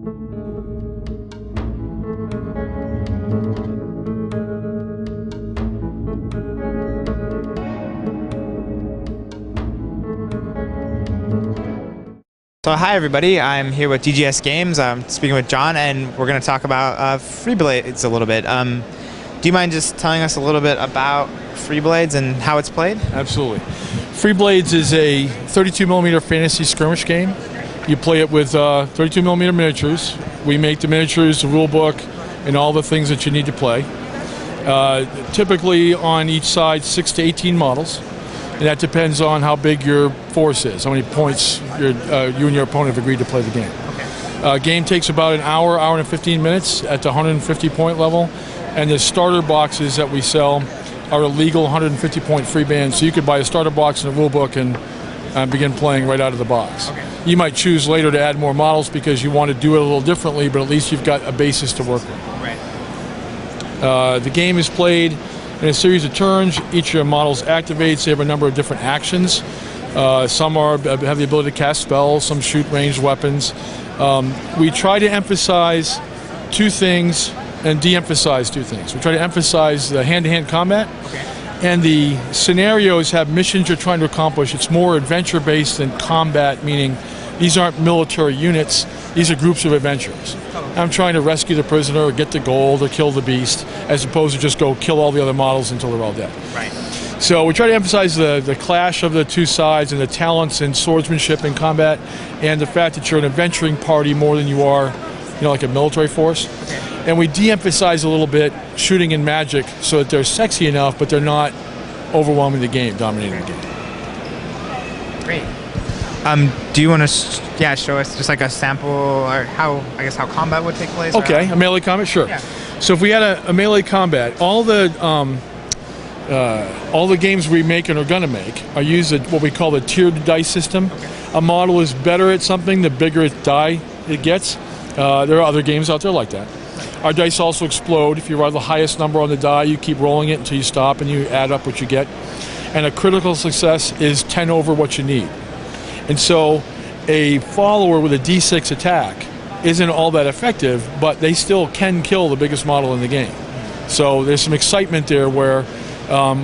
So hi everybody, I'm here with DGS Games. I'm speaking with John, and we're going to talk about Freeblades a little bit. Do you mind just telling us a little bit about Freeblades and how it's played? Absolutely. Freeblades is a 32mm fantasy skirmish game. You play it with 32mm miniatures. We make the miniatures, the rule book, and all the things that you need to play. Typically on each side 6 to 18 models. And that depends on how big your force is, how many points you and your opponent have agreed to play the game. Okay. Game takes about an hour and 15 minutes at the 150 point level, and the starter boxes that we sell are a legal 150 point free band, so you could buy a starter box and a rule book and begin playing right out of the box. Okay. You might choose later to add more models because you want to do it a little differently, but at least you've got a basis to work with. Right. The game is played in a series of turns. Each of your models activates. They have a number of different actions. Some have the ability to cast spells, some shoot ranged weapons. We try to emphasize two things and de-emphasize two things. We try to emphasize the hand-to-hand combat, and the scenarios have missions you're trying to accomplish. It's more adventure-based than combat, meaning these aren't military units. These are groups of adventurers. I'm trying to rescue the prisoner or get the gold or kill the beast, as opposed to just go kill all the other models until they're all dead. Right. So we try to emphasize the clash of the two sides and the talents in swordsmanship and combat, and the fact that you're an adventuring party more than you are, like a military force. Okay. And we de-emphasize a little bit shooting and magic so that they're sexy enough, but they're not overwhelming the game, dominating the game. Great. Do you want to show us just like a sample, or how combat would take place? Okay, a melee combat, sure. Yeah. So if we had a melee combat, all the games we make and are going to make are used at what we call the tiered dice system. Okay. A model is better at something the bigger its die it gets. There are other games out there like that. Our dice also explode. If you roll the highest number on the die, you keep rolling it until you stop and you add up what you get. And a critical success is 10 over what you need. And so a follower with a D6 attack isn't all that effective, but they still can kill the biggest model in the game. So there's some excitement there where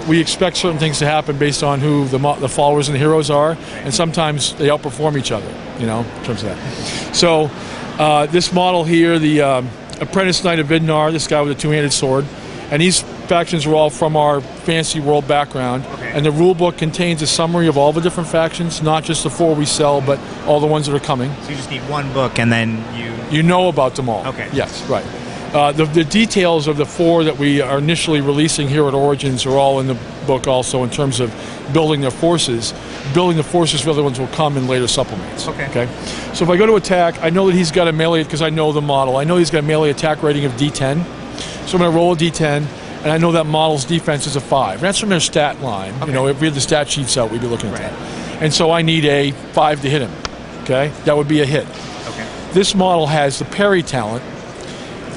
we expect certain things to happen based on who the followers and the heroes are, and sometimes they outperform each other, in terms of that. So this model here, the Apprentice Knight of Vidnar, this guy with a two-handed sword, and these factions are all from our fantasy world background. Okay. And the rule book contains a summary of all the different factions, not just the 4 we sell, but all the ones that are coming. So you just need one book, and then you know about them all. Okay. Yes, right. The details of the 4 that we are initially releasing here at Origins are all in the book also, in terms of building their forces. Building the forces for other ones will come in later supplements. Okay. So if I go to attack, I know that he's got a melee, because I know the model. I know he's got a melee attack rating of D10. So I'm going to roll a D10, and I know that model's defense is a 5. And that's from their stat line. Okay. If we had the stat sheets out, we'd be looking at that. And so I need a 5 to hit him. Okay? That would be a hit. Okay. This model has the parry talent.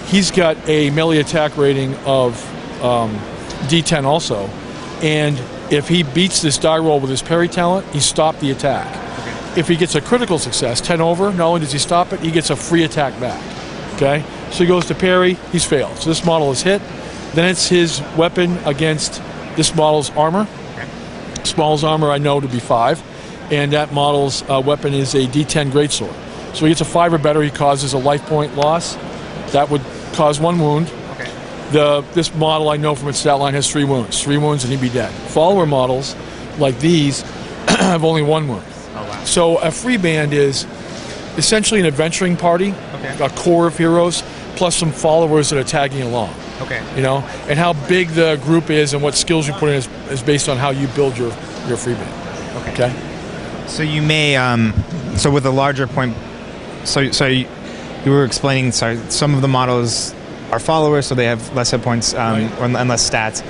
He's got a melee attack rating of D10 also. And if he beats this die roll with his parry talent, he stopped the attack. Okay. If he gets a critical success, 10 over, not only does he stop it, he gets a free attack back. Okay? So he goes to parry, he's failed. So this model is hit. Then it's his weapon against this model's armor. Okay. This model's armor I know to be 5. And that model's weapon is a D10 greatsword. So he gets a 5 or better, he causes a life point loss. That would cause 1 wound. Okay. This model I know from its stat line has 3 wounds. 3 wounds and he'd be dead. Follower models like these have only 1 wound. Oh, wow. So a free band is essentially an adventuring party, a core of heroes, plus some followers that are tagging along. Okay. And how big the group is and what skills you put in is based on how you build your free band. Okay. So you may so with a larger point, so you were explaining. Sorry, some of the models are followers, so they have less hit points and less stats.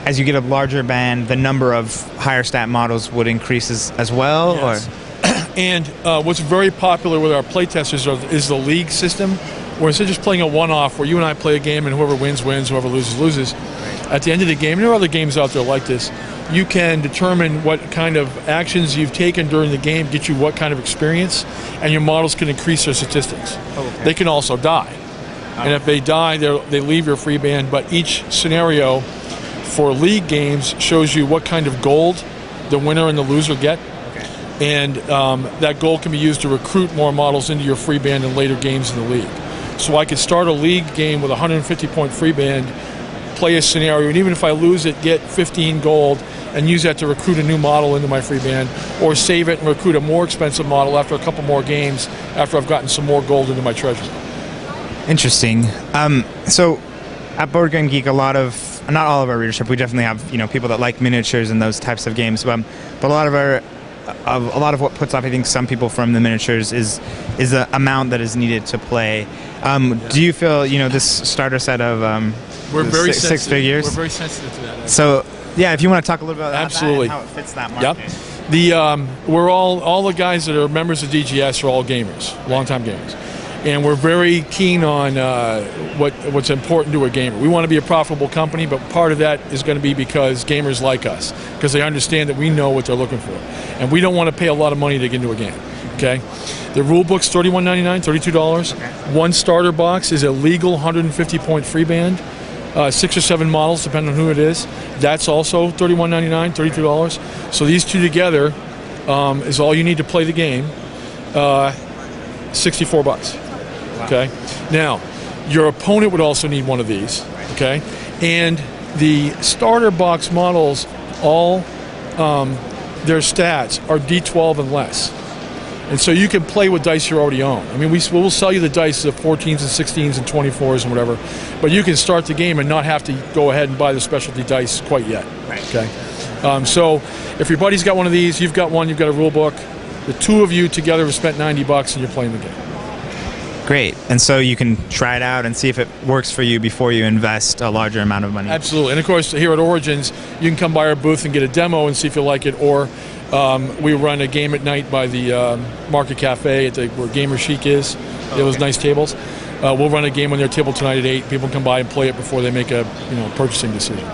As you get a larger band, the number of higher stat models would increase as well. Yes. Or? And what's very popular with our playtesters is the league system, where instead of just playing a one-off, where you and I play a game and whoever wins, wins, whoever loses, loses. At the end of the game, and there are other games out there like this, you can determine what kind of actions you've taken during the game, get you what kind of experience, and your models can increase their statistics. Okay. They can also die. And if they die, they leave your free band, but each scenario for league games shows you what kind of gold the winner and the loser get. Okay. And that gold can be used to recruit more models into your free band in later games in the league. So I could start a league game with a 150-point free band, play a scenario, and even if I lose it, get 15 gold and use that to recruit a new model into my free band, or save it and recruit a more expensive model after a couple more games after I've gotten some more gold into my treasury. Interesting. So at BoardGameGeek, not all of our readership, we definitely have people that like miniatures and those types of games, but a lot of what puts off, I think, some people from the miniatures is the amount that is needed to play. Do you feel this starter set of we're very six figures? We're very sensitive to that. So yeah, if you want to talk a little bit about absolutely that and how it fits that market. Yep. We're all the guys that are members of DGS are all gamers, longtime gamers. And we're very keen on what's important to a gamer. We want to be a profitable company, but part of that is going to be because gamers like us, because they understand that we know what they're looking for. And we don't want to pay a lot of money to get into a game. Okay? The rule book's $31.99, $32. Okay. One starter box is a legal 150-point free band, 6 or 7 models, depending on who it is. That's also $31.99, $32. So these two together is all you need to play the game. $64. Okay. Now, your opponent would also need one of these. Okay, and the starter box models, all their stats are D12 and less, and so you can play with dice you already own. I mean, we'll sell you the dice, the 14s and 16s and 24s and whatever, but you can start the game and not have to go ahead and buy the specialty dice quite yet. Okay. So if your buddy's got one of these, you've got one, you've got a rule book. The two of you together have spent $90 and you're playing the game. Great. And so you can try it out and see if it works for you before you invest a larger amount of money. Absolutely. And of course, here at Origins, you can come by our booth and get a demo and see if you like it, or we run a game at night by the Market Cafe where Gamer Chic is. Okay. Those nice tables. We'll run a game on their table tonight at 8. People can come by and play it before they make a purchasing decision.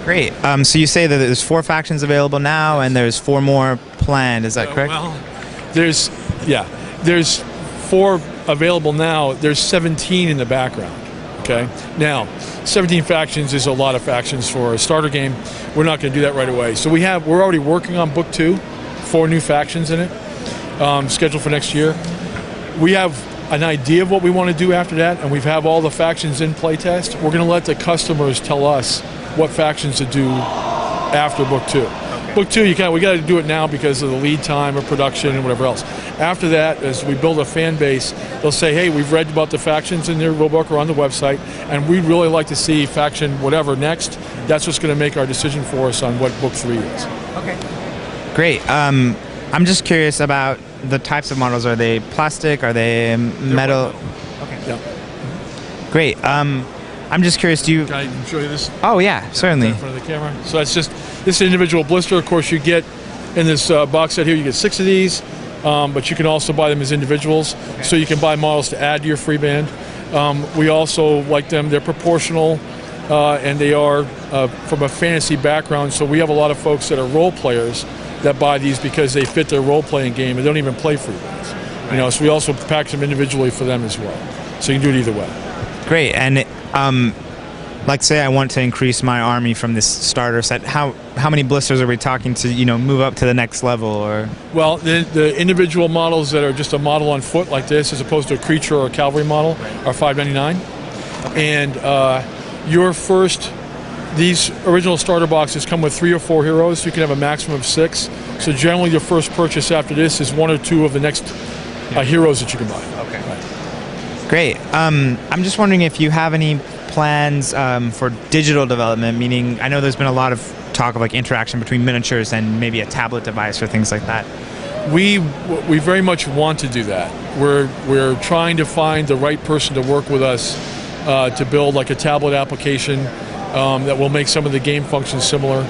Great. So you say that there's 4 factions available now, and there's 4 more planned. Is that correct? Well, there's 4 available now. There's 17 in the background. Okay. Now, 17 factions is a lot of factions for a starter game. We're not going to do that right away. So we're already working on book 2, 4 new factions in it, scheduled for next year. We have an idea of what we want to do after that, and we have all the factions in playtest. We're going to let the customers tell us what factions to do after book 2. Okay. Book 2, we got to do it now because of the lead time of production and whatever else. After that, as we build a fan base, they'll say, hey, we've read about the factions in their rulebook or on the website, and we'd really like to see faction whatever next. That's what's going to make our decision for us on what book 3 is. Okay. Great. I'm just curious about the types of models. Are they plastic? Are they metal? Okay. Yeah. Great. I'm just curious, Can I show you this? Oh, yeah, certainly. In front of the camera. So that's just this individual blister. Of course, you get in this box set here, you get 6 of these, but you can also buy them as individuals. Okay. So you can buy models to add to your free band. We also like them. They're proportional, and they are from a fantasy background. So we have a lot of folks that are role players that buy these because they fit their role-playing game and they don't even play free bands. Right. So we also package them individually for them as well. So you can do it either way. Great. And like, say I want to increase my army from this starter set. How many blisters are we talking to move up to the next level? Or well, the individual models that are just a model on foot like this, as opposed to a creature or a cavalry model, are $5.99. Okay. And these original starter boxes come with 3 or 4 heroes. So you can have a maximum of 6. So generally, your first purchase after this is 1 or 2 of the next heroes that you can buy. Okay. Right. Great. I'm just wondering if you have any plans for digital development, meaning I know there's been a lot of talk of like interaction between miniatures and maybe a tablet device or things like that. We very much want to do that. We're trying to find the right person to work with us to build like a tablet application that will make some of the game functions similar.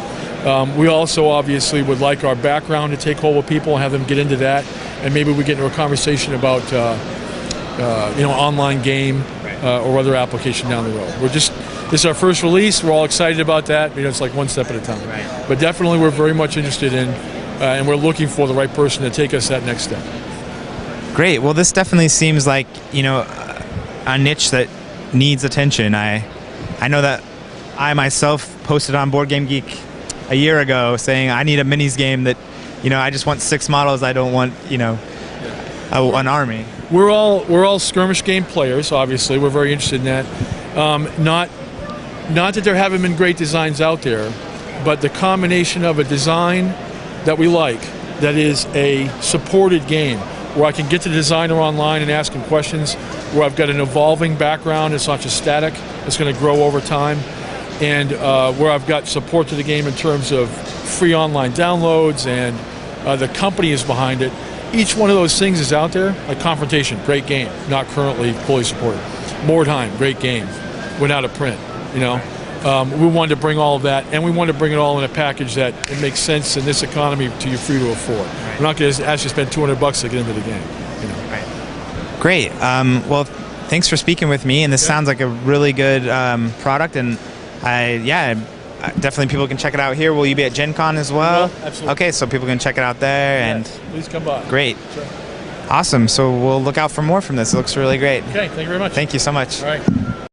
We also obviously would like our background to take hold with people and have them get into that, and maybe we get into a conversation about online game or other application down the road. This is our first release. We're all excited about that. It's like one step at a time. Right. But definitely we're very much interested in, and we're looking for the right person to take us that next step. Great. Well, this definitely seems like, a niche that needs attention. I know that I myself posted on BoardGameGeek a year ago saying I need a minis game that, I just want 6 models. I don't want, an army. We're all skirmish game players. Obviously, we're very interested in that. Not that there haven't been great designs out there, but the combination of a design that we like, that is a supported game, where I can get to the designer online and ask him questions, where I've got an evolving background, it's not just static, it's going to grow over time, and where I've got support to the game in terms of free online downloads, and the company is behind it. Each one of those things is out there. Like Confrontation, great game, not currently fully supported. Mordheim, great game, went out of print. We wanted to bring all of that, and we wanted to bring it all in a package that it makes sense in this economy to you free to afford. Right. We're not going to ask you to spend $200 to get into the game. Right. Great. Well, thanks for speaking with me, and this sounds like a really good product, and definitely people can check it out here. Will you be at Gen Con as well? Absolutely. Okay, so people can check it out there. Yes, and please come by. Great. Sure. Awesome. So we'll look out for more from this. It looks really great. Okay, thank you very much. Thank you so much. All right.